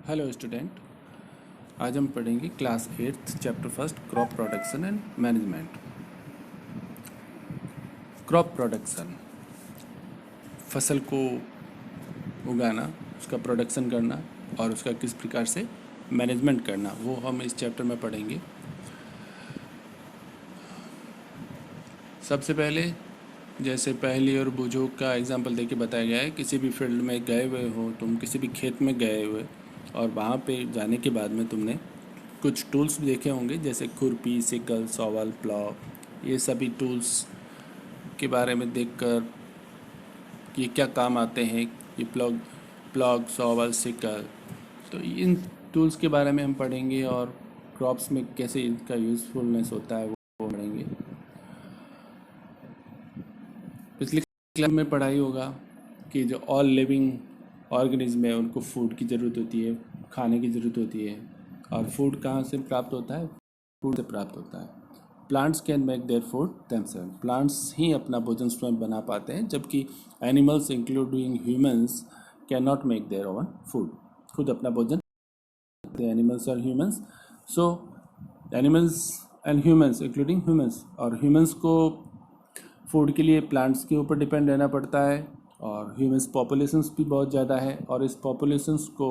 Hello student. आज हम पढ़ेंगे class 8 chapter first crop production and management. Crop production, फसल को उगाना, उसका प्रोडक्शन करना और उसका किस प्रकार से मैनेजमेंट करना, वो हम इस चैप्टर में पढ़ेंगे। सबसे पहले जैसे पहली और बुझो का एग्जांपल देके बताया गया है, किसी भी फील्ड में गए हुए हो, तुम किसी भी खेत में गए हुए और वहाँ पे जाने के बाद में तुमने कुछ टूल्स भी देखे होंगे, जैसे खुरपी, सिकल, शॉवल, प्लाव। ये सभी टूल्स के बारे में देखकर ये क्या काम आते हैं, ये प्लॉग, शॉवल, सिकल, तो इन टूल्स के बारे में हम पढ़ेंगे और क्रॉप्स में कैसे इनका यूज़फुलनेस होता है वो पढ़ेंगे। पिछले क्लास में पढ़ाई होगा कि जो ऑल लिविंग ऑर्गेनिज्म है उनको फूड की ज़रूरत होती है, खाने की ज़रूरत होती है। और फूड कहाँ से प्राप्त होता है? फूड से प्राप्त होता है। Plants can make their food themself, plants ही अपना भोजन स्वयं बना पाते हैं, जबकि animals including humans can not make their own food, खुद अपना भोजन। एनिमल्स और humans, so animals and humans including humans, और ह्यूमंस को फूड के लिए प्लांट्स के ऊपर डिपेंड रहना पड़ता है। और ह्यूमंस पॉपुलेशंस भी बहुत ज़्यादा है और इस पॉपुलेशंस को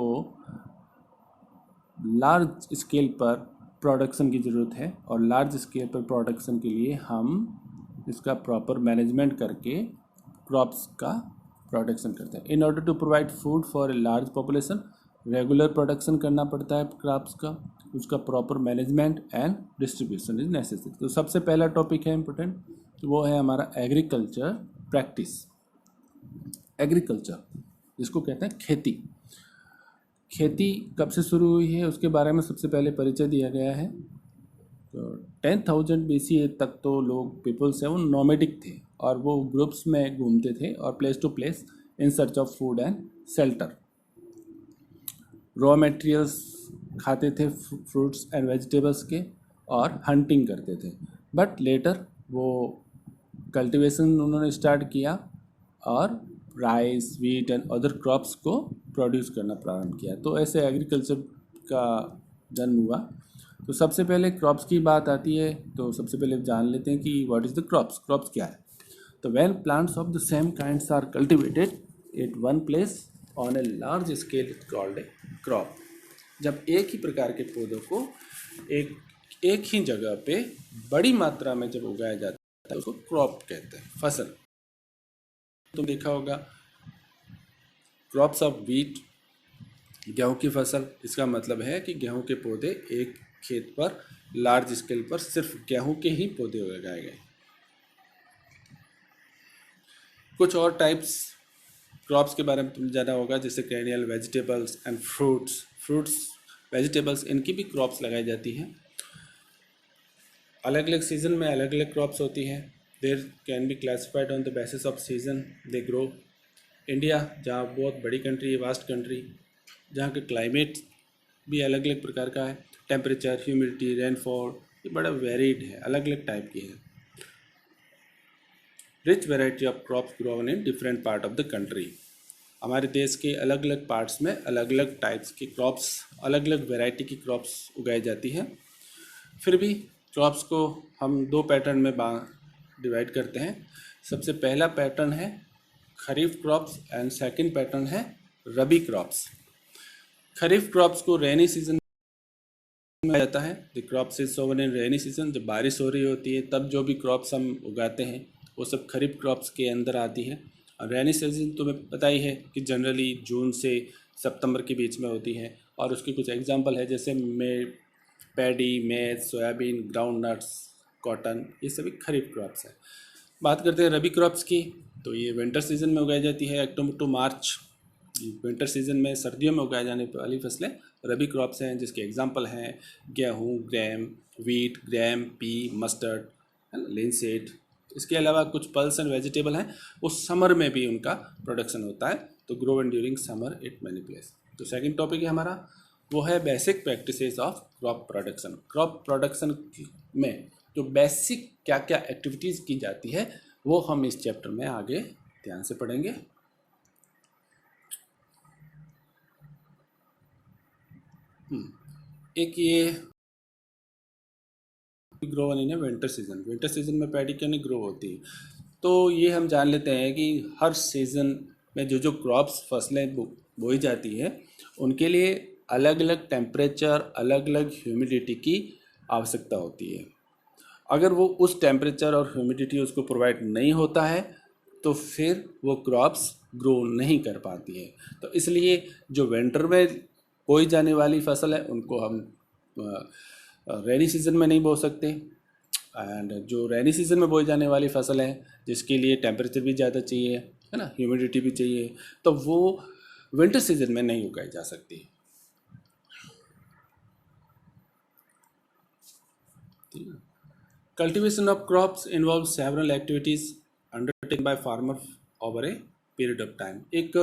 लार्ज स्केल पर प्रोडक्शन की ज़रूरत है, और लार्ज स्केल पर प्रोडक्शन के लिए हम इसका प्रॉपर मैनेजमेंट करके क्रॉप्स का प्रोडक्शन करते हैं। In order to provide food for a large population, regular production करना पड़ता है क्रॉप्स का, उसका proper management and distribution is necessary. तो सबसे पहला टॉपिक है इम्पोर्टेंट, तो वो है हमारा एग्रीकल्चर प्रैक्टिस। एग्रीकल्चर जिसको कहते हैं खेती। खेती कब से शुरू हुई है उसके बारे में सबसे पहले परिचय दिया गया है। तो 10,000 BCE तक तो लोग पीपल्स हैं वो नोमेडिक थे और वो ग्रुप्स में घूमते थे और place to place in search of food and shelter. Raw materials खाते थे, फ्रूट्स एंड वेजिटेबल्स के, और हंटिंग करते थे। बट लेटर वो कल्टीवेशन उन्होंने स्टार्ट किया और rice, wheat and other crops को प्रोड्यूस करना प्रारंभ किया। तो ऐसे एग्रीकल्चर का जन्म हुआ। तो सबसे पहले क्रॉप्स की बात आती है, तो सबसे पहले जान लेते हैं कि what is the crops. Crops क्या है? तो when plants of the same kinds are cultivated at one place on a large scale called a crop. जब एक ही प्रकार के पौधों को एक ही जगह पे बड़ी मात्रा में जब उगाया जाता है उसको क्रॉप कहते हैं, फसल। तुम देखा होगा क्रॉप्स ऑफ वीट, गेहूं की फसल। इसका मतलब है कि गेहूं के पौधे एक खेत पर लार्ज स्केल पर सिर्फ गेहूं के ही पौधे उगाए गए। कुछ और टाइप्स क्रॉप्स के बारे में तुम जाना होगा, जैसे perennial vegetables and fruits vegetables, इनकी भी क्रॉप्स लगाई जाती हैं। अलग अलग सीजन में अलग अलग क्रॉप्स होती हैं। There can be classified on the basis of season they grow. India जहाँ बहुत बड़ी कंट्री है, वास्ट कंट्री, जहाँ का क्लाइमेट भी अलग अलग प्रकार का है, टेम्परेचर, ह्यूमिडिटी, रेनफॉल, ये बड़ा वेरीड है, अलग अलग टाइप की है। Rich variety of crops grown in different part of the country. हमारे देश के अलग अलग पार्ट्स में अलग अलग टाइप्स की क्रॉप्स, अलग अलग वेराइटी की क्रॉप्स उगाई जाती हैं। फिर भी क्रॉप्स को हम दो पैटर्न में डिवाइड करते हैं। सबसे पहला पैटर्न है खरीफ क्रॉप्स एंड सेकंड पैटर्न है रबी क्रॉप्स। खरीफ क्रॉप्स को रेनी सीजन में जाता है। The crops is sown in rainy season, जब बारिश हो रही होती है तब जो भी क्रॉप्स हम उगाते हैं वो सब खरीफ क्रॉप्स के अंदर आती है। और रेनी सीजन तुम्हें पता ही है कि जनरली जून से सितंबर के बीच में होती है, और उसके कुछ एग्जांपल है जैसे पैडी, मेज, सोयाबीन, ग्राउंड नट्स, कॉटन, ये सभी खरीफ क्रॉप्स हैं। बात करते हैं रबी क्रॉप्स की, तो ये विंटर सीजन में उगाई जाती है, अक्टूबर टू मार्च। विंटर सीजन में सर्दियों में उगाई जाने वाली फसलें रबी क्रॉप्स हैं, जिसके एग्जांपल हैं गेहूँ, ग्राम, वीट, ग्राम, पी, मस्टर्ड, लिनसीड। इसके अलावा कुछ पल्स एंड वेजिटेबल हैं, वो समर में भी उनका प्रोडक्शन होता है, तो grow and during summer it many place. तो सेकंड टॉपिक है हमारा, वो है basic practices of crop production. Crop production में जो बेसिक क्या क्या एक्टिविटीज़ की जाती है वो हम इस चैप्टर में आगे ध्यान से पढ़ेंगे। एक ये ग्रो इन है विंटर सीजन में पैडी क्यों नहीं ग्रो होती है। तो ये हम जान लेते हैं कि हर सीज़न में जो जो क्रॉप्स फसलें बोई जाती है उनके लिए अलग अलग टेम्परेचर अलग अलग ह्यूमिडिटी की आवश्यकता होती है। अगर वो उस टेम्परेचर और ह्यूमिडिटी उसको प्रोवाइड नहीं होता है तो फिर वो क्रॉप्स ग्रो नहीं कर पाती है। तो इसलिए जो विंटर में बोई जाने वाली फसल है उनको हम रेनी सीजन में नहीं बो सकते, एंड जो रेनी सीजन में बोई जाने वाली फसल है जिसके लिए टेम्परेचर भी ज़्यादा चाहिए है ना, ह्यूमिडिटी भी चाहिए, तो वो विंटर सीजन में नहीं उगाई जा सकती। Cultivation of crops involve several activities undertaken by farmer over a period of time. एक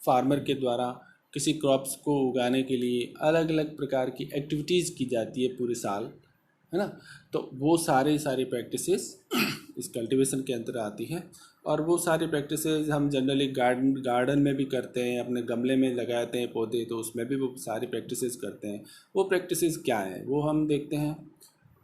फार्मर के द्वारा किसी क्रॉप्स को उगाने के लिए अलग अलग प्रकार की एक्टिविटीज़ की जाती है पूरे साल, है ना। तो वो सारी प्रैक्टिसेस इस कल्टीवेशन के अंदर आती है, और वो सारी प्रैक्टिसेस हम जनरली गार्डन में भी करते हैं, अपने गमले में लगाते हैं पौधे, तो उसमें भी वो सारी प्रैक्टिसेस करते हैं। वो प्रैक्टिसेस क्या है वो हम देखते हैं।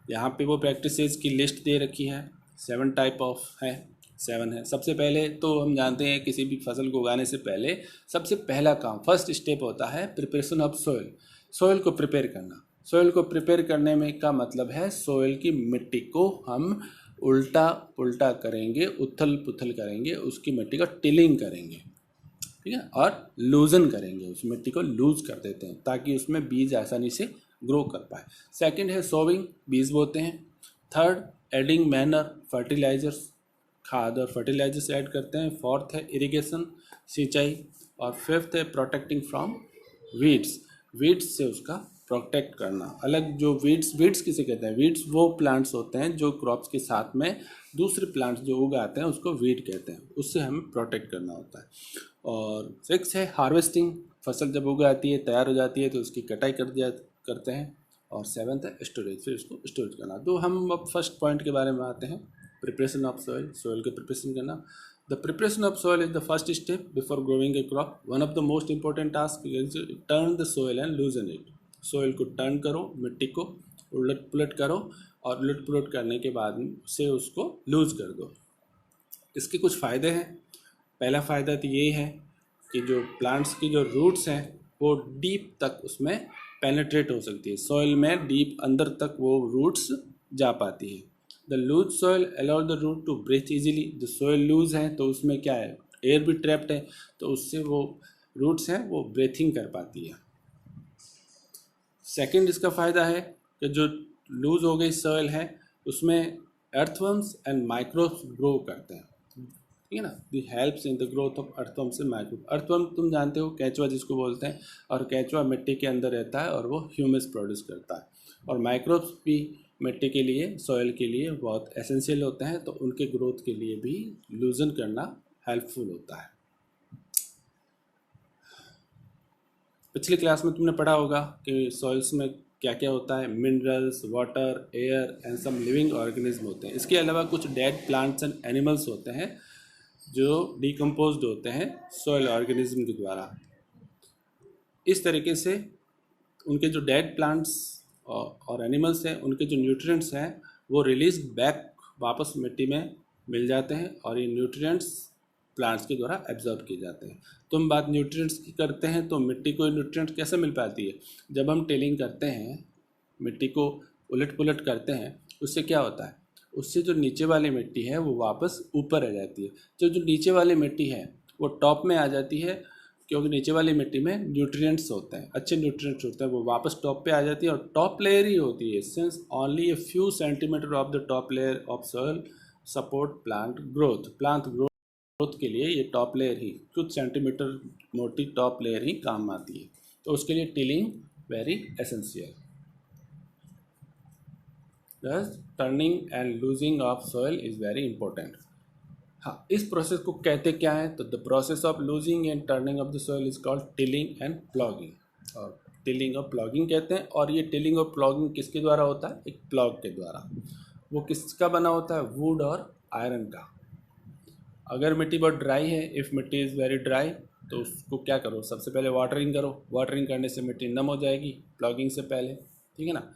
यहाँ पे वो प्रैक्टिसेस की लिस्ट दे रखी है, 7 टाइप ऑफ है, 7 है। सबसे पहले तो हम जानते हैं किसी भी फसल को उगाने से पहले सबसे पहला काम, फर्स्ट स्टेप होता है प्रिपरेशन ऑफ सोइल। सोइल को प्रिपेयर करना। सोइल को प्रिपेयर करने में का मतलब है सोइल की मिट्टी को हम उल्टा पुल्टा करेंगे, उथल पुथल करेंगे, उसकी मिट्टी का टिलिंग करेंगे, ठीक है, और लूजन करेंगे, उस मिट्टी को लूज कर देते हैं ताकि उसमें बीज आसानी से ग्रो कर पाए। सेकंड है सोविंग, बीज बोते हैं। थर्ड एडिंग मैनर, फर्टिलाइजर्स, खाद और फर्टिलाइजर्स ऐड करते हैं। फोर्थ है इरिगेशन, सिंचाई। और फिफ्थ है प्रोटेक्टिंग फ्रॉम वीड्स, वीड्स से उसका प्रोटेक्ट करना। अलग जो वीड्स किसे कहते हैं, वीड्स वो प्लांट्स होते हैं जो क्रॉप्स के साथ में दूसरे प्लांट्स जो उगाते हैं उसको वीड कहते हैं, उससे हमें प्रोटेक्ट करना होता है। और सिक्स है हार्वेस्टिंग, फसल जब उगाती है तैयार हो जाती है तो उसकी कटाई करते हैं। और सेवन्थ है स्टोरेज, फिर उसको स्टोरेज करना। तो हम अब फर्स्ट पॉइंट के बारे में आते हैं, प्रिपरेशन ऑफ सॉइल, सॉइल के प्रिपरेशन करना। The preparation of soil is the first step before growing A crop. One of the most important task is turn the soil and लूजन it. Soil को turn करो, मिट्टी को उलट पुलट करो, और उलट पुलट करने के बाद से उसको लूज कर दो। इसके कुछ फ़ायदे हैं। पहला फ़ायदा तो ये है कि जो प्लांट्स की जो रूट्स हैं वो डीप तक उसमें पेनेट्रेट हो सकती है, सॉइल में डीप अंदर तक वो रूट्स जा पाती है। The loose soil allow the root to breathe easily. जो सॉइल लूज है तो उसमें क्या है, एयर भी ट्रैप्ड है, तो उससे वो रूट्स हैं वो ब्रीथिंग कर पाती है। सेकंड इसका फ़ायदा है कि जो लूज हो गई सॉइल है उसमें अर्थवर्म्स एंड माइक्रोब्स ग्रो करते हैं, ठीक है ना। The helps in the growth of earthworms and microbe. Earthworm तुम जानते हो, केचुआ जिसको बोलते हैं, और केचुआ मिट्टी के अंदर रहता है और वो ह्यूमस प्रोड्यूस करता है। और माइक्रोब्स भी मिट्टी के लिए, सॉइल के लिए बहुत एसेंशियल होते हैं, तो उनके ग्रोथ के लिए भी लूजन करना हेल्पफुल होता है। पिछली क्लास में तुमने पढ़ा होगा कि सॉइल्स में क्या क्या होता है, minerals, water, air and some living organism होते हैं। इसके अलावा कुछ डेड प्लांट्स एंड एनिमल्स होते हैं जो डिकम्पोज्ड होते हैं सॉइल ऑर्गेनिज्म के द्वारा। इस तरीके से उनके जो डेड प्लांट्स और एनिमल्स हैं उनके जो न्यूट्रिएंट्स हैं वो रिलीज बैक वापस मिट्टी में मिल जाते हैं, और ये न्यूट्रिएंट्स प्लांट्स के द्वारा एब्जॉर्ब किए जाते हैं। तो हम बात न्यूट्रिएंट्स की करते हैं, तो मिट्टी को न्यूट्रिएंट्स कैसे मिल पाती है, जब हम टिलिंग करते हैं, मिट्टी को उलट पुलट करते हैं, उससे क्या होता है, उससे जो नीचे वाली मिट्टी है वो वापस ऊपर आ जाती है। जो नीचे वाली मिट्टी है वो टॉप में आ जाती है, क्योंकि नीचे वाली मिट्टी में न्यूट्रिएंट्स होते हैं, अच्छे न्यूट्रिएंट्स होते हैं, वो वापस टॉप पे आ जाती है, और टॉप लेयर ही होती है, since only a few centimetre of the top layer of soil support plant growth. Plant growth के लिए ये टॉप लेयर ही, कुछ सेंटीमीटर मोटी टॉप लेयर ही काम आती है, तो उसके लिए tilling very essential. Thus, turning and losing of soil is very important. हाँ, इस प्रोसेस को कहते क्या है, तो the process of losing and turning of the soil is called tilling and plogging. और टिलिंग और प्लॉगिंग कहते हैं। और ये टिलिंग और प्लॉगिंग किसके द्वारा होता है, एक प्लॉग के द्वारा। वो किसका बना होता है, वुड और आयरन का। अगर मिट्टी बहुत ड्राई है, इफ़ मिट्टी इज़ वेरी ड्राई, तो उसको क्या करो, सबसे पहले वाटरिंग करो। वाटरिंग करने से मिट्टी नम हो जाएगी प्लॉगिंग से पहले, ठीक है ना।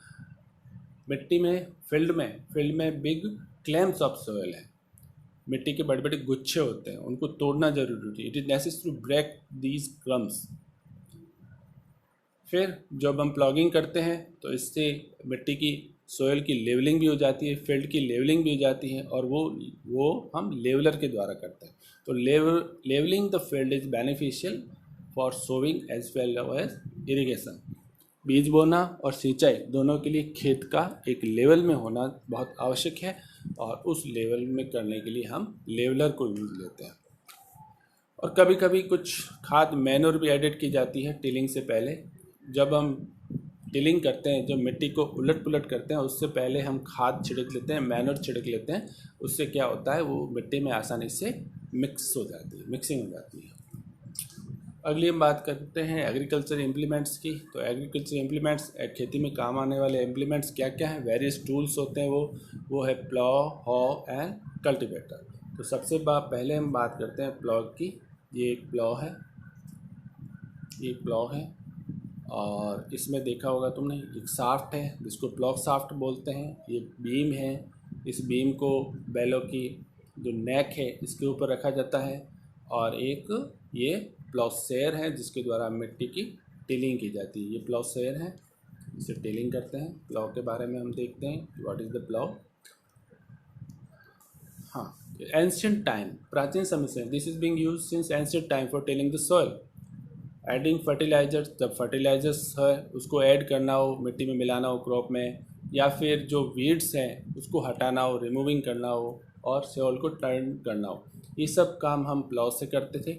मिट्टी में फील्ड में बिग क्लेम्स ऑफ सॉइल है, मिट्टी के बड़े बड़े गुच्छे होते हैं, उनको तोड़ना जरूरी है। It is necessary to break these crumbs. फिर जब हम प्लॉगिंग करते हैं तो इससे मिट्टी की सोयल की लेवलिंग भी हो जाती है, फील्ड की लेवलिंग भी हो जाती है, और वो हम लेवलर के द्वारा करते हैं। तो levelling the field is beneficial for sowing as well as irrigation. बीज बोना और सिंचाई दोनों के लिए खेत का एक लेवल में होना बहुत आवश्यक है, और उस लेवल में करने के लिए हम लेवलर को यूज़ लेते हैं। और कभी कभी कुछ खाद मैन्योर भी एडिट की जाती है टिलिंग से पहले। जब हम टिलिंग करते हैं, जब मिट्टी को उलट पुलट करते हैं, उससे पहले हम खाद छिड़क लेते हैं, मैन्योर छिड़क लेते हैं। उससे क्या होता है, वो मिट्टी में आसानी से मिक्सिंग हो जाती है। अगली हम बात करते हैं एग्रीकल्चर इम्प्लीमेंट्स की। तो एग्रीकल्चर इम्प्लीमेंट्स, खेती में काम आने वाले इम्प्लीमेंट्स क्या क्या हैं, वेरियस टूल्स होते हैं। वो है प्लॉ, हॉ एंड कल्टीवेटर। तो सबसे पहले हम बात करते हैं प्लॉ की। ये एक प्लॉ है, और इसमें देखा होगा तुमने, एक शाफ्ट है जिसको प्लॉ शाफ्ट बोलते हैं। ये बीम है, इस बीम को बैलों की जो नेक है इसके ऊपर रखा जाता है, और एक ये प्लॉसेयर है जिसके द्वारा मिट्टी की टिलिंग की जाती है। ये प्लॉसेयर है, इसे टिलिंग करते हैं। प्लॉ के बारे में हम देखते हैं, व्हाट इज़ द प्लॉ। हाँ, एंशियंट टाइम, प्राचीन समय से this is being used since ancient time for tilling the soil. Adding fertilisers, जब फर्टिलाइजर्स है उसको ऐड करना हो, मिट्टी में मिलाना हो क्रॉप में, या फिर जो वीड्स हैं उसको हटाना हो, रिमूविंग करना हो, और सॉइल को टर्न करना हो, ये सब काम हम प्लॉ से करते थे।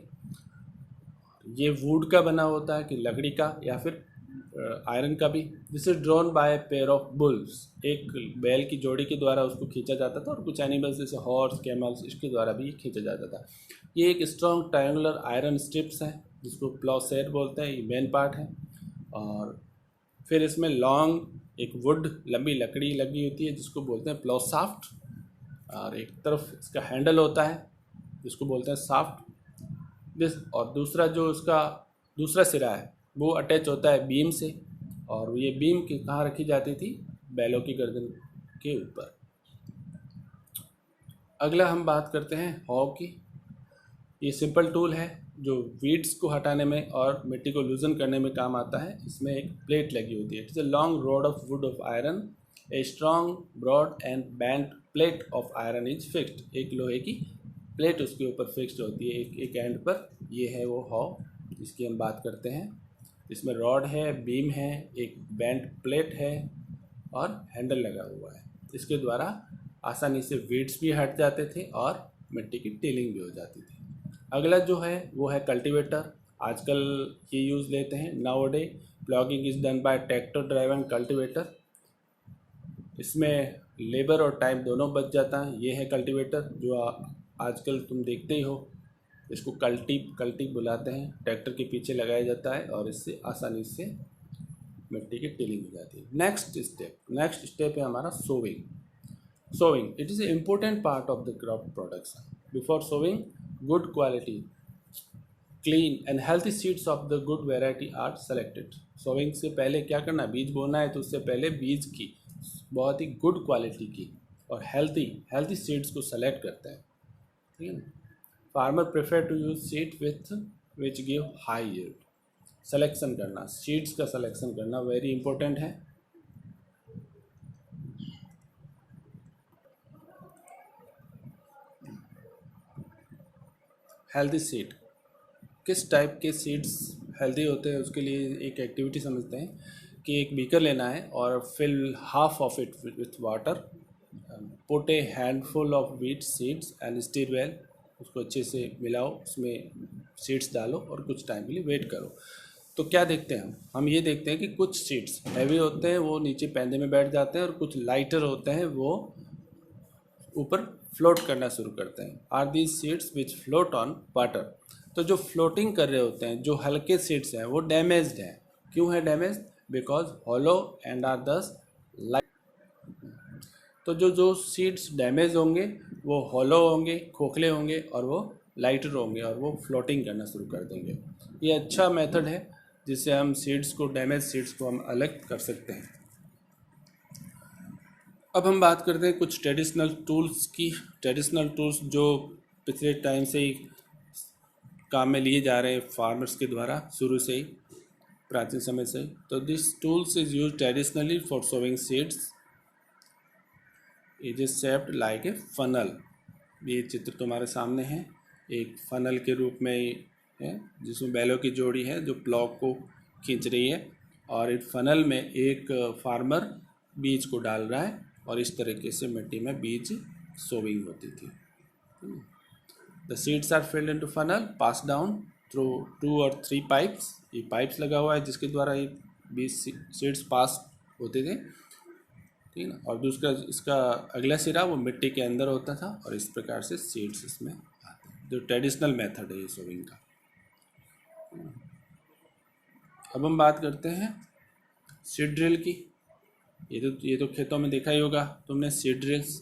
ये वुड का बना होता है कि लकड़ी का, या फिर आयरन का भी। This is drawn by pair of bulls, एक बैल की जोड़ी के द्वारा उसको खींचा जाता था, और कुछ एनिमल्स जैसे हॉर्स, कैमल्स, इसके द्वारा भी खींचा जाता था। ये एक स्ट्रॉन्ग ट्रायंगुलर आयरन स्ट्रिप्स है जिसको प्लॉसेट बोलते हैं, ये मेन पार्ट है। और फिर इसमें लॉन्ग एक वुड, लंबी लकड़ी लगी होती है जिसको बोलते हैं प्लॉ शाफ्ट, और एक तरफ इसका हैंडल होता है जिसको बोलते हैं शाफ्ट। और दूसरा जो उसका दूसरा सिरा है वो अटैच होता है बीम से, और ये बीम की कहाँ रखी जाती थी, बैलों की गर्दन के ऊपर। अगला हम बात करते हैं हॉ की। ये सिंपल टूल है जो वीड्स को हटाने में और मिट्टी को लूजन करने में काम आता है। इसमें एक प्लेट लगी होती है। It is a long rod of wood of iron, a strong broad and band plate of iron is fixed. एक लोहे की प्लेट उसके ऊपर फिक्स्ड होती है एक एंड पर। ये है वो हॉ जिसकी हम बात करते हैं। इसमें रॉड है, बीम है, एक बैंड प्लेट है, और हैंडल लगा हुआ है। इसके द्वारा आसानी से वीड्स भी हट जाते थे और मिट्टी की टिलिंग भी हो जाती थी। अगला जो है वो है कल्टीवेटर। आजकल ये यूज़ लेते हैं। Nowadays ploughing is done by tractor driven cultivator. इसमें लेबर और टाइम दोनों बच जाता है। ये है कल्टीवेटर जो आजकल तुम देखते ही हो। इसको कल्टी बुलाते हैं। ट्रैक्टर के पीछे लगाया जाता है और इससे आसानी से मिट्टी की टिलिंग हो जाती है। नेक्स्ट स्टेप है हमारा sowing. It is a important part of the crop production. Before sowing, good quality, clean and healthy seeds of the good variety are selected. Sowing से पहले क्या करना, बीज बोना है तो उससे पहले बीज की बहुत ही गुड क्वालिटी की और हेल्थी सीड्स को सेलेक्ट करते हैं, ठीक है ना। Farmer prefer to use seed which give high yield. Selection करना, सीड्स का सिलेक्शन करना वेरी इंपॉर्टेंट है। हेल्दी सीड, किस टाइप के सीड्स हेल्दी होते हैं उसके लिए एक एक्टिविटी समझते हैं कि एक बीकर लेना है और fill half of it with water, put a handful of wheat seeds and stir well. उसको अच्छे से मिलाओ, उसमें सीड्स डालो और कुछ टाइम के लिए वेट करो। तो क्या देखते हैं हम ये देखते हैं कि कुछ सीड्स हैवी होते हैं, वो नीचे पैंदे में बैठ जाते हैं, और कुछ लाइटर होते हैं वो ऊपर फ्लोट करना शुरू करते हैं। Are these seeds which float on water. तो जो फ्लोटिंग कर रहे होते हैं, जो हल्के सीड्स हैं, वो डैमेज्ड हैं। क्यों है damage? Because hollow and are thus light. तो जो सीड्स डैमेज होंगे वो हॉलो होंगे, खोखले होंगे, और वो लाइटर होंगे और वो फ्लोटिंग करना शुरू कर देंगे। ये अच्छा मेथड है जिससे हम सीड्स को, डैमेज सीड्स को हम अलग कर सकते हैं। अब हम बात करते हैं कुछ ट्रेडिशनल टूल्स की। ट्रेडिशनल टूल्स जो पिछले टाइम से ही काम में लिए जा रहे हैं फार्मर्स के द्वारा शुरू से ही, प्राचीन समय से। तो this tools is use traditionally for sowing seeds. It is shaped like a funnel. ये चित्र तुम्हारे सामने है, एक फनल के रूप में है जिसमें बैलों की जोड़ी है जो प्लॉ को खींच रही है, और एक फनल में एक फार्मर बीज को डाल रहा है और इस तरीके से मिट्टी में बीज सोविंग होती थी। The seeds are filled into funnel, pass down through 2 or 3 pipes. ये पाइप्स लगा हुआ है जिसके द्वारा ये बीज सीड्स पास होते थे, ठीक है ना। और दूसरा इसका अगला सिरा वो मिट्टी के अंदर होता था और इस प्रकार से सीड्स इसमें आते हैं। जो ट्रेडिशनल मेथड है ये सोविंग का। अब हम बात करते हैं सीड ड्रिल की। ये तो खेतों में देखा ही होगा तुमने सीड ड्रिल्स।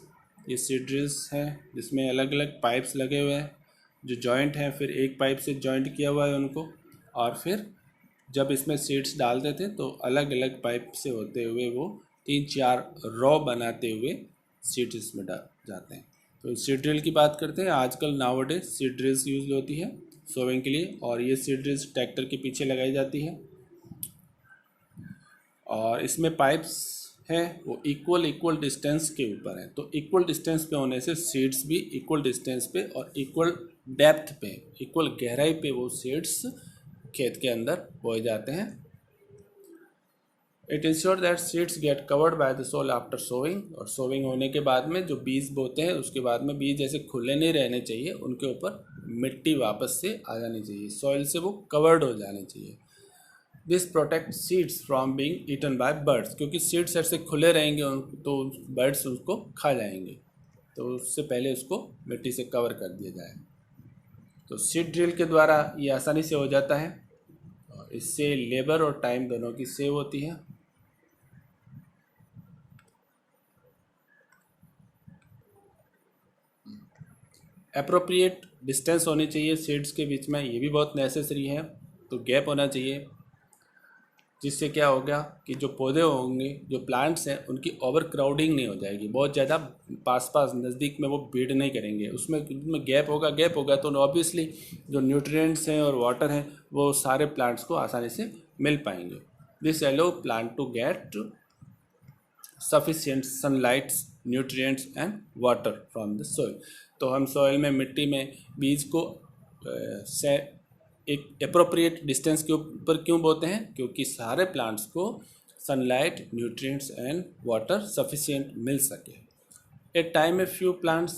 ये सीड ड्रिल्स हैं जिसमें अलग अलग पाइप्स लगे हुए हैं जो जॉइंट हैं, फिर एक पाइप से जॉइंट किया हुआ है उनको, और फिर जब इसमें सीड्स डालते थे तो अलग अलग पाइप से होते हुए वो 3-4 रॉ बनाते हुए सीड्स इसमें डाल जाते हैं। तो सीड ड्रिल की बात करते हैं। आजकल नाउअडेज सीड ड्रिल्स यूज होती है सोविंग के लिए, और ये सीड ड्रिल्स ट्रैक्टर के पीछे लगाई जाती है, और इसमें पाइप्स हैं वो इक्वल डिस्टेंस के ऊपर है। तो इक्वल डिस्टेंस पे होने से सीड्स भी इक्वल डिस्टेंस पे और इक्वल डेप्थ पे, इक्वल गहराई पे वो सीड्स खेत के अंदर बोए जाते हैं। It ensure that seeds get covered by the soil after sowing. और सोविंग होने के बाद में जो बीज बोते हैं उसके बाद में बीज जैसे खुले नहीं रहने चाहिए, उनके ऊपर मिट्टी वापस से आ जानी चाहिए, सॉइल से वो कवर्ड हो जाने चाहिए। This protect seeds from being eaten by birds, क्योंकि सीड्स ऐसे खुले रहेंगे तो बर्ड्स उसको खा जाएंगे, तो उससे पहले उसको मिट्टी से कवर कर दिया जाए। तो सीड ड्रिल के द्वारा ये आसानी से हो जाता है, और इससे लेबर और टाइम दोनों की सेव होती है। अप्रोप्रिएट डिस्टेंस होनी चाहिए सीड्स के बीच में, ये भी बहुत नेसेसरी है। तो गैप होना चाहिए, जिससे क्या होगा कि जो पौधे होंगे, जो प्लांट्स हैं, उनकी ओवर क्राउडिंग नहीं हो जाएगी, बहुत ज़्यादा पास नज़दीक में वो भीड़ नहीं करेंगे। उसमें गैप होगा तो ऑब्वियसली जो न्यूट्रिएंट्स हैं और वाटर हैं वो सारे प्लांट्स को आसानी से मिल पाएंगे। This allow plant to get sufficient sunlight, nutrients and water from the soil. तो हम सॉइल में, मिट्टी में बीज को एक अप्रोप्रिएट डिस्टेंस के ऊपर क्यों बोते हैं? क्योंकि सारे प्लांट्स को sunlight, nutrients and water sufficient मिल सके। At time a few plants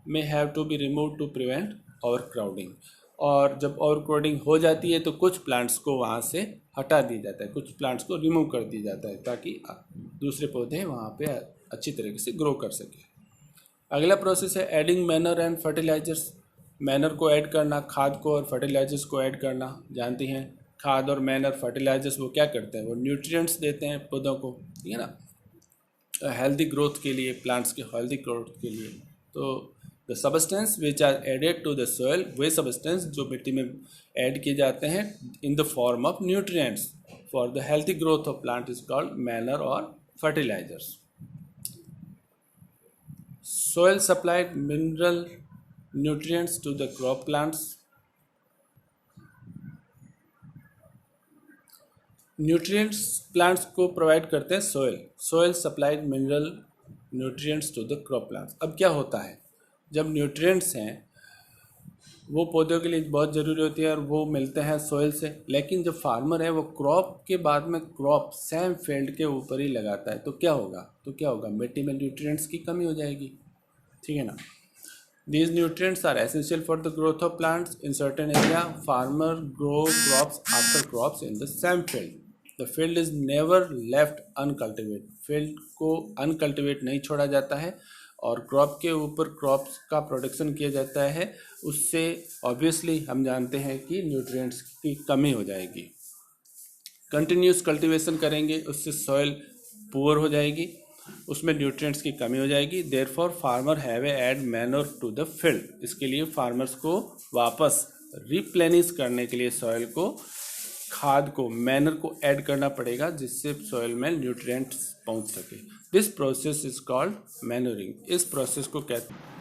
में have to be remove to prevent over crowding. और जब ओवर क्राउडिंग हो जाती है तो कुछ प्लांट्स को वहाँ से हटा दिया जाता है, कुछ प्लांट्स को रिमूव कर दिया जाता है, ताकि दूसरे पौधे वहाँ पे अच्छी तरीके से ग्रो कर सके। अगला प्रोसेस है adding manure and fertilisers. Manure को ऐड करना, खाद को और फर्टिलाइजर्स को ऐड करना। जानती हैं खाद और मैनर, फर्टिलाइजर्स वो क्या करते हैं? वो न्यूट्रिएंट्स देते हैं पौधों को, ठीक है ना, हेल्दी ग्रोथ के लिए, प्लांट्स के हेल्दी ग्रोथ के लिए। तो the substance which are added to the soil, वे सब्सटेंस जो मिट्टी में ऐड किए जाते हैं in the form of nutrients for the healthy growth of plant is called manure और fertilizers. Soil supplied mineral nutrients to the crop plants. Nutrients plants को provide करते हैं soil supplied mineral nutrients to the crop plants. अब क्या होता है, जब nutrients हैं वो पौधों के लिए बहुत ज़रूरी होती है और वो मिलते हैं सोइल से, लेकिन जब फार्मर है वो क्रॉप के बाद में क्रॉप सेम फील्ड के ऊपर ही लगाता है तो क्या होगा, मिट्टी में न्यूट्रिएंट्स की कमी हो जाएगी, ठीक है ना। These nutrients are essential for the growth of plants in certain area. Farmer grow crops after crops in the same field. The field is never left uncultivated. Field को uncultivate नहीं छोड़ा जाता है और क्रॉप के ऊपर क्रॉप्स का production किया जाता है। उससे ऑब्वियसली हम जानते हैं कि न्यूट्रिएंट्स की कमी हो जाएगी। कंटिन्यूस कल्टीवेशन करेंगे उससे सॉइल पुअर हो जाएगी उसमें न्यूट्रिएंट्स की कमी हो जाएगी। Therefore farmer have a add manure to the field. इसके लिए फार्मर्स को वापस रिप्लेनिश करने के लिए सॉइल को, खाद को, मैनर को ऐड करना पड़ेगा जिससे सॉइल में न्यूट्रिएंट्स पहुंच सके। This process is called manuring. इस प्रोसेस को कहते हैं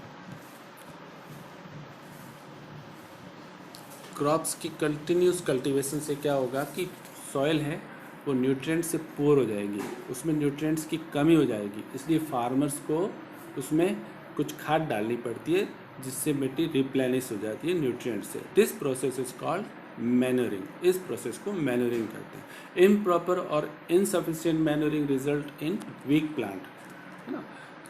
क्रॉप्स की कंटिन्यूस कल्टीवेशन से क्या होगा कि सॉइल है वो न्यूट्रिएंट्स से पुअर हो जाएगी, उसमें न्यूट्रिएंट्स की कमी हो जाएगी, इसलिए फार्मर्स को उसमें कुछ खाद डालनी पड़ती है जिससे मिट्टी रिप्लेनिश हो जाती है न्यूट्रिएंट्स से। This process is called manuring. इस प्रोसेस को मैन्योरिंग कहते हैं। इम्प्रॉपर और insufficient manuring result in weak plant, है ना।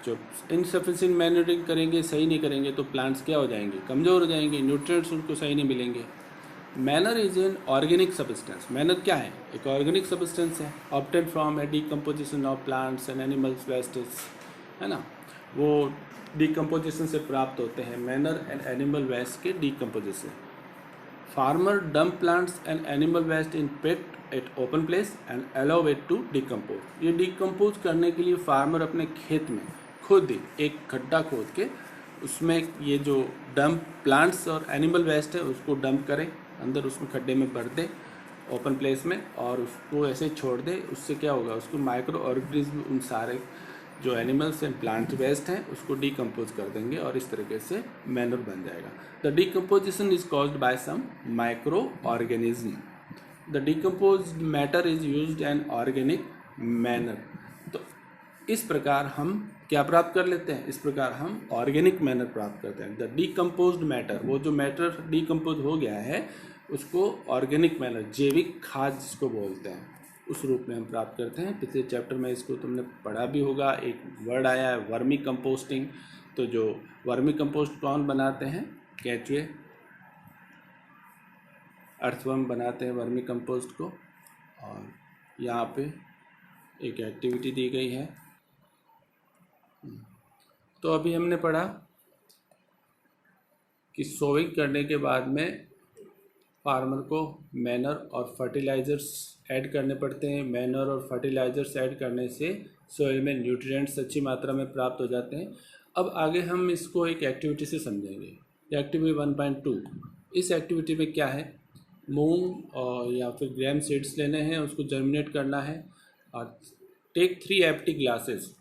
जो इनसफिशिएंट मैन्योरिंग करेंगे, सही नहीं करेंगे तो प्लांट्स क्या हो जाएंगे, कमज़ोर हो जाएंगे, न्यूट्रिएंट्स उनको सही नहीं मिलेंगे। Manure is an organic substance. Manure क्या है, एक ऑर्गेनिक सब्सटेंस है, obtain from a decomposition of plants and animals wastage, है ना। वो डीकम्पोजिशन से प्राप्त होते हैं, मैनर एंड एनिमल वेस्ट के decomposition. Farmer dump plants and animal waste in pit at open place and allow it to decompose. ये decompose करने के लिए फार्मर अपने खेत में खुद ही एक खड्डा खोद के उसमें ये जो डंप प्लांट्स और एनिमल वेस्ट है उसको डंप करें अंदर, उसमें खड्डे में भर दे ओपन प्लेस में और उसको ऐसे छोड़ दे। उससे क्या होगा, उसको माइक्रो ऑर्गेनिज्म, उन सारे जो एनिमल्स एंड प्लांट वेस्ट हैं उसको डिकम्पोज कर देंगे और इस तरीके से मैनर बन जाएगा। The decomposition is caused by some micro organism. The decomposed matter is used an organic manure. तो इस प्रकार हम क्या प्राप्त कर लेते हैं, इस प्रकार हम ऑर्गेनिक मैनर प्राप्त करते हैं। द डिकम्पोज्ड मैटर, वो जो मैटर डिकम्पोज हो गया है उसको ऑर्गेनिक मैनर, जैविक खाद जिसको बोलते हैं, उस रूप में हम प्राप्त करते हैं। पिछले चैप्टर में इसको तुमने पढ़ा भी होगा, एक वर्ड आया है वर्मी कंपोस्टिंग। तो जो वर्मी कंपोस्ट कौन बनाते हैं, केंचुए, अर्थवर्म बनाते हैं वर्मी कंपोस्ट को। और यहाँ पे एक एक्टिविटी दी गई है। तो अभी हमने पढ़ा कि सोइंग करने के बाद में फार्मर को मैनर और फर्टिलाइज़र्स ऐड करने पड़ते हैं। मैनर और फर्टिलाइज़र्स ऐड करने से सोइल में न्यूट्रिएंट्स अच्छी मात्रा में प्राप्त हो जाते हैं। अब आगे हम इसको एक एक्टिविटी से समझेंगे। एक्टिविटी 1.2, इस एक्टिविटी में क्या है, मूंग और या फिर ग्राम सीड्स लेने हैं, उसको जर्मिनेट करना है और take 3 empty glasses,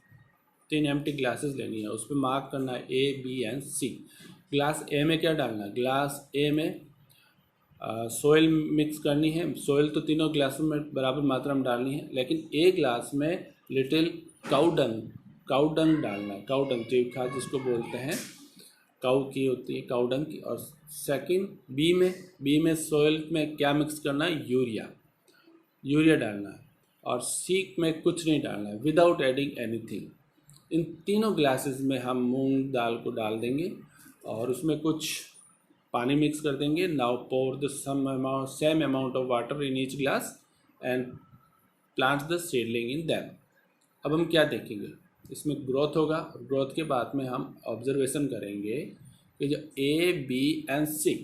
3 empty glasses लेनी है, उस पर मार्क करना है A, B and C। Glass A में क्या डालना है, ग्लास ए में सोइल मिक्स करनी है। सोइल तो तीनों ग्लासों में बराबर मात्रा में डालनी है, लेकिन एक ग्लास में लिटिल काउ डंग डालना है। काउ डंग जैविक खाद जिसको बोलते हैं, काउ की होती है, काउ डंग की। और सेकंड बी में सोइल में क्या मिक्स करना है, यूरिया डालना है। और सी में कुछ नहीं डालना है, विदाउट एडिंग एनीथिंग। इन तीनों ग्लासेस में हम मूंग दाल को डाल देंगे और उसमें कुछ पानी मिक्स कर देंगे। Now pour the same amount of water in each glass and plant the seedling in them. अब हम क्या देखेंगे, इसमें ग्रोथ होगा। ग्रोथ के बाद में हम ऑब्जर्वेशन करेंगे कि जो A, B एंड C,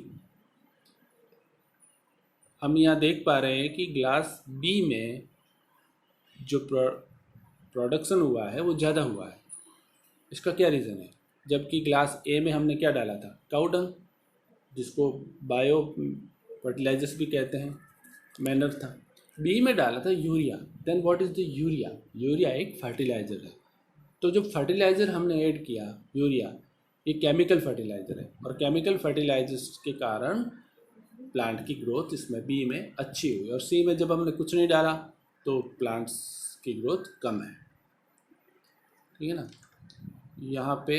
हम यहाँ देख पा रहे हैं कि ग्लास B में जो प्रोडक्शन हुआ है वो ज़्यादा हुआ है। इसका क्या रीज़न है, जबकि ग्लास A में हमने क्या डाला था, काउ डंग, जिसको बायो फर्टिलाइजर्स भी कहते हैं, मैनर था। B में डाला था urea. Then what is the urea, urea एक फर्टिलाइज़र है। तो जो फर्टिलाइज़र हमने ऐड किया यूरिया, ये केमिकल फर्टिलाइज़र है और केमिकल फर्टिलाइजर्स के कारण प्लांट की ग्रोथ इसमें B में अच्छी हुई। और C में जब हमने कुछ नहीं डाला तो प्लांट्स की ग्रोथ कम है, ठीक है ना। यहाँ पे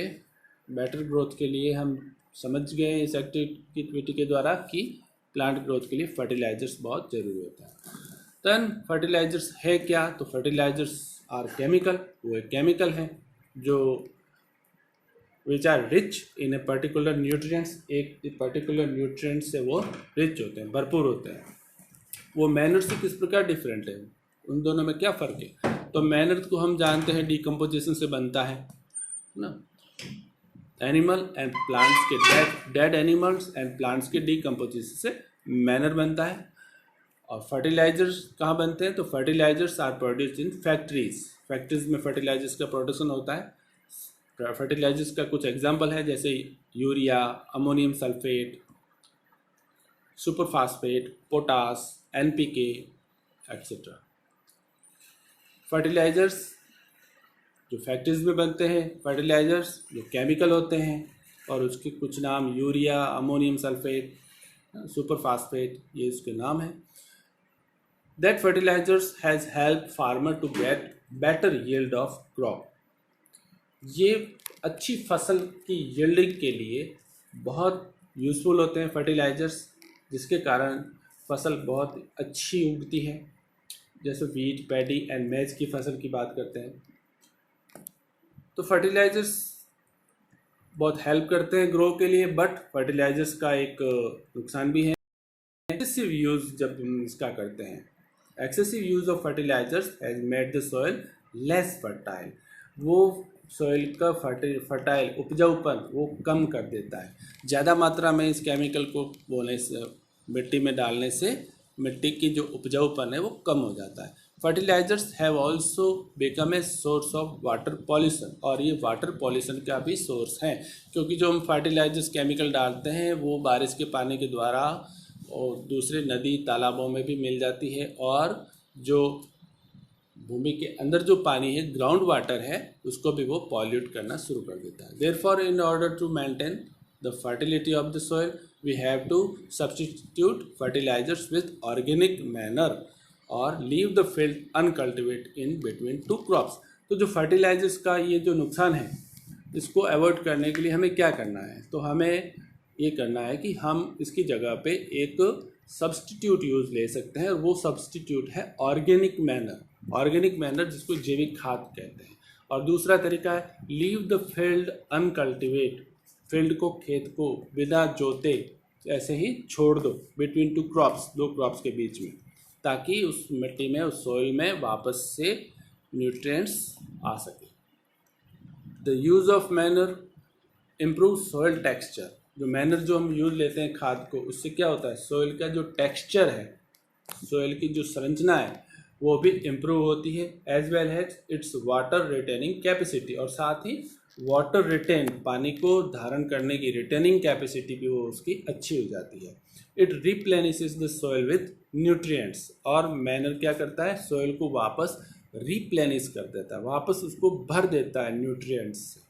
बेटर ग्रोथ के लिए हम समझ गए इस एक्टिविटी के द्वारा कि प्लांट ग्रोथ के लिए फर्टिलाइजर्स बहुत ज़रूरी होता है। देन फर्टिलाइजर्स है क्या, तो फर्टिलाइजर्स आर केमिकल, वो एक केमिकल है जो which are rich in a particular nutrients, एक पर्टिकुलर न्यूट्रिएंट्स से वो रिच होते हैं, भरपूर होते हैं। वो मैनर से किस प्रकार डिफरेंट है, उन दोनों में क्या फ़र्क है, तो मैनर को हम जानते हैं डिकम्पोजिशन से बनता है ना, एनिमल एंड प्लांट्स के डेड एनिमल्स एंड प्लांट्स के डिकम्पोजिशन से मैनर बनता है। और फर्टिलाइजर्स कहाँ बनते हैं? तो fertilisers are produced in factories. Factories में फर्टिलाइजर्स का प्रोडक्शन होता है। फर्टिलाइजर्स का कुछ एग्जांपल है, जैसे urea, ammonium sulphate, superphosphate, potash, NPK etcetera. Fertilisers जो फैक्ट्रीज में बनते हैं, फर्टिलाइजर्स जो केमिकल होते हैं, और उसके कुछ नाम यूरिया, अमोनियम सल्फेट, सुपरफास्फेट, ये उसके नाम हैं। That fertilisers has help farmer to get better yield of crop. ये अच्छी फसल की यील्डिंग के लिए बहुत यूज़फुल होते हैं फर्टिलाइजर्स, जिसके कारण फसल बहुत अच्छी उगती है। जैसे वीट, पैडी एंड मेज की फसल की बात करते हैं, तो फर्टिलाइजर्स बहुत हेल्प करते हैं ग्रो के लिए। बट फर्टिलाइजर्स का एक नुकसान भी है, एक्सेसिव यूज़ जब हम इसका करते हैं। Excessive use of fertilisers has made the soil less fertile. वो सॉइल का फर्टाइल उपजाऊपन वो कम कर देता है। ज़्यादा मात्रा में इस केमिकल को बोने से, मिट्टी में डालने से मिट्टी की जो उपजाऊपन है वो कम हो जाता है। Fertilisers have also become a source of water pollution, और ये वाटर पॉल्यूशन का भी सोर्स है, क्योंकि जो हम फर्टिलाइजर्स केमिकल डालते हैं वो बारिश के पानी के द्वारा और दूसरे नदी तालाबों में भी मिल जाती है, और जो भूमि के अंदर जो पानी है, ग्राउंड वाटर है, उसको भी वो पॉल्यूट करना शुरू कर देता है। Therefore in order to maintain the fertility of the soil we have to substitute fertilizers with organic manure और leave the field uncultivate in between two crops. तो जो फर्टिलाइजर्स का ये जो नुकसान है, इसको अवॉइड करने के लिए हमें क्या करना है? तो हमें ये करना है कि हम इसकी जगह पे एक सब्स्टिट्यूट यूज़ ले सकते हैं, और वो सब्स्टिट्यूट है ऑर्गेनिक मैनर। ऑर्गेनिक मैनर जिसको जैविक खाद कहते हैं। और दूसरा तरीका है लीव द फील्ड अनकल्टिवेट। फील्ड को, खेत को बिना जोते ऐसे ही छोड़ दो बिटवीन टू क्रॉप्स, दो क्रॉप्स के बीच में, ताकि उस मिट्टी में, उस सॉइल में वापस से न्यूट्रिएंट्स आ सके। The use of manner improve soil texture. जो मैनर जो हम यूज़ लेते हैं खाद को, उससे क्या होता है? सॉइल का जो टेक्सचर है, सॉइल की जो संरचना है, वो भी इम्प्रूव होती है, as well as its water retaining capacity. और साथ ही वाटर रिटेन, पानी को धारण करने की रिटेनिंग कैपेसिटी भी वो उसकी अच्छी हो जाती है। It replenishes the soil with nutrients. और मैनर क्या करता है? सॉइल को वापस रिप्लेनिश कर देता है, वापस उसको भर देता है न्यूट्रिएंट्स से।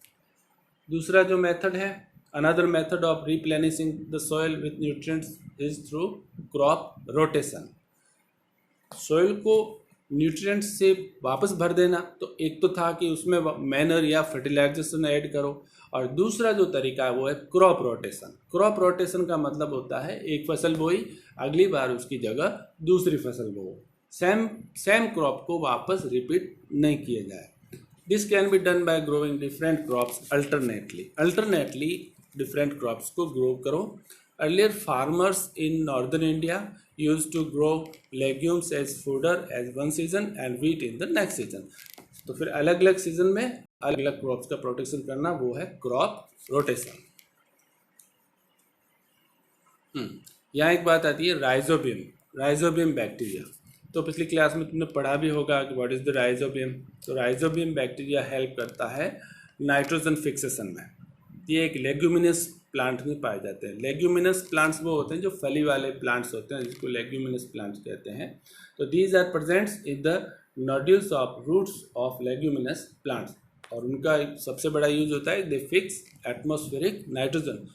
दूसरा जो मेथड है, another method of replenishing the soil with nutrients is through crop rotation. Soil को न्यूट्रिएंट्स से वापस भर देना, तो एक तो था कि उसमें मैनर या फर्टिलाइजेशन ऐड करो, और दूसरा जो तरीका है वो है क्रॉप रोटेशन। क्रॉप रोटेशन का मतलब होता है एक फसल बोई, अगली बार उसकी जगह दूसरी फसल बोओ, सेम क्रॉप को वापस रिपीट नहीं किया जाए। This can be done by growing different crops alternately different crops को ग्रो करो। Earlier farmers in northern India used to grow legumes as fodder as one season and wheat in the next season। तो फिर अलग अलग season में अलग अलग crops का प्रोटेक्शन करना, वो है क्रॉप रोटेशन। यहाँ एक बात आती है राइजोबियम बैक्टीरिया। तो पिछली क्लास में तुमने पढ़ा भी होगा कि व्हाट इज द राइजोबियम। तो राइजोबियम बैक्टीरिया हेल्प करता है नाइट्रोजन फिक्सेशन में। ये एक लेग्यूमिनस प्लांट में पाए जाते हैं। लेग्यूमिनस प्लांट्स वो होते हैं जो फली वाले प्लांट्स होते हैं, जिसको लेग्यूमिनस प्लांट्स कहते हैं। तो these are presents in the nodules of roots of leguminous plants, और उनका एक सबसे बड़ा यूज होता है, they fix atmospheric nitrogen.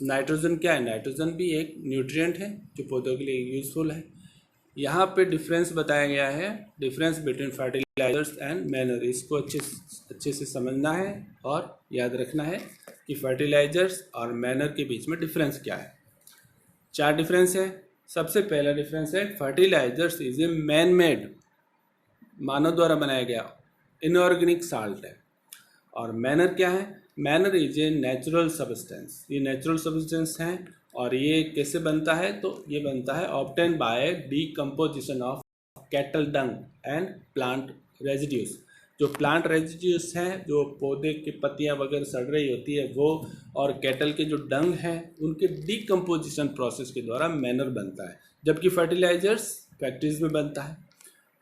Nitrogen क्या है? नाइट्रोजन भी एक न्यूट्रिएंट है जो पौधों के लिए यूजफुल है। यहाँ पे डिफरेंस बताया गया है, difference between fertilisers and manure. इसको अच्छे से समझना है और याद रखना है कि फर्टिलाइजर्स और मैनर के बीच में डिफरेंस क्या है। 4 डिफरेंस है। सबसे पहला डिफरेंस है fertilisers is a man made, मानव द्वारा बनाया गया इनऑर्गेनिक साल्ट है। और मैनर क्या है? Manner is a natural substance. ये नेचुरल सब्सटेंस है, और ये कैसे बनता है? तो ये बनता है obtain bye decomposition of cattle Dang and plant residues. जो प्लांट रेजिड्यूज हैं, जो पौधे की पत्तियां वगैरह सड़ रही होती है वो, और कैटल के जो डंग हैं, उनके डीकम्पोजिशन प्रोसेस के द्वारा मैनर बनता है। जबकि फर्टिलाइजर्स फैक्ट्रीज में बनता है।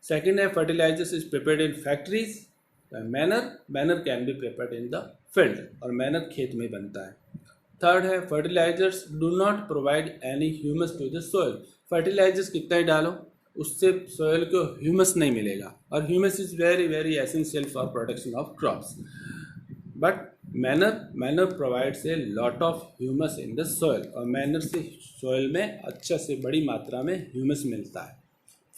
सेकेंड है fertilisers is prepared in factories. Manure can be prepared in the field, और मैनर खेत में बनता है। थर्ड है fertilisers do not provide any humus to the soil. Fertilisers कितना ही डालो उससे सॉइल को ह्यूमस नहीं मिलेगा, और humus is very very essential for production of crops. But manner provides a lot of humus in the soil, और manner से सॉइल में अच्छा से बड़ी मात्रा में ह्यूमस मिलता है।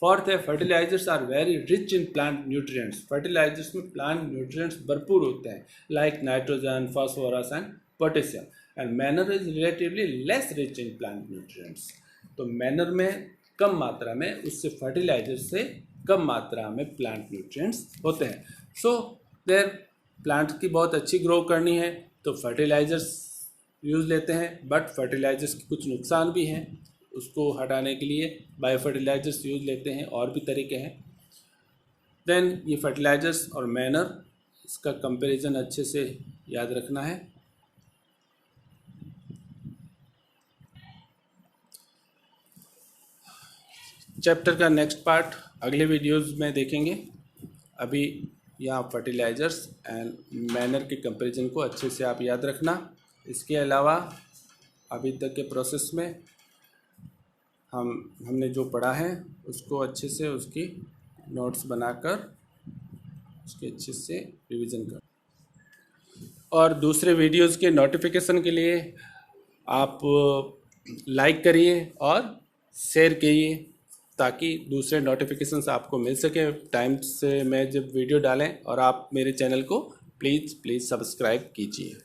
फोर्थ है fertilisers are very rich in plant nutrients. Fertilisers में प्लांट न्यूट्रिएंट्स भरपूर होते हैं, like nitrogen, phosphorus and potassium, and manure is relatively less rich in plant nutrients. तो मैनर में कम मात्रा में, उससे फर्टिलाइजर से कम मात्रा में प्लांट न्यूट्रिएंट्स होते हैं। सो देयर प्लांट की बहुत अच्छी ग्रो करनी है तो फर्टिलाइजर्स यूज़ लेते हैं, बट फर्टिलाइजर्स के कुछ नुकसान भी हैं, उसको हटाने के लिए बायो फर्टिलाइजर्स यूज़ लेते हैं, और भी तरीके हैं। देन ये फर्टिलाइजर्स और मैनर, इसका कंपैरिजन अच्छे से याद रखना है। चैप्टर का नेक्स्ट पार्ट अगले वीडियोस में देखेंगे। अभी यहाँ फर्टिलाइजर्स एंड मैनर के कंपैरिजन को अच्छे से आप याद रखना। इसके अलावा अभी तक के प्रोसेस में हमने जो पढ़ा है उसको अच्छे से उसकी नोट्स बनाकर उसके अच्छे से रिवीजन कर, और दूसरे वीडियोस के नोटिफिकेशन के लिए आप लाइक करिए और शेयर करिए, ताकि दूसरे नोटिफिकेशंस आपको मिल सके टाइम से मैं जब वीडियो डालें। और आप मेरे चैनल को प्लीज़ सब्सक्राइब कीजिए।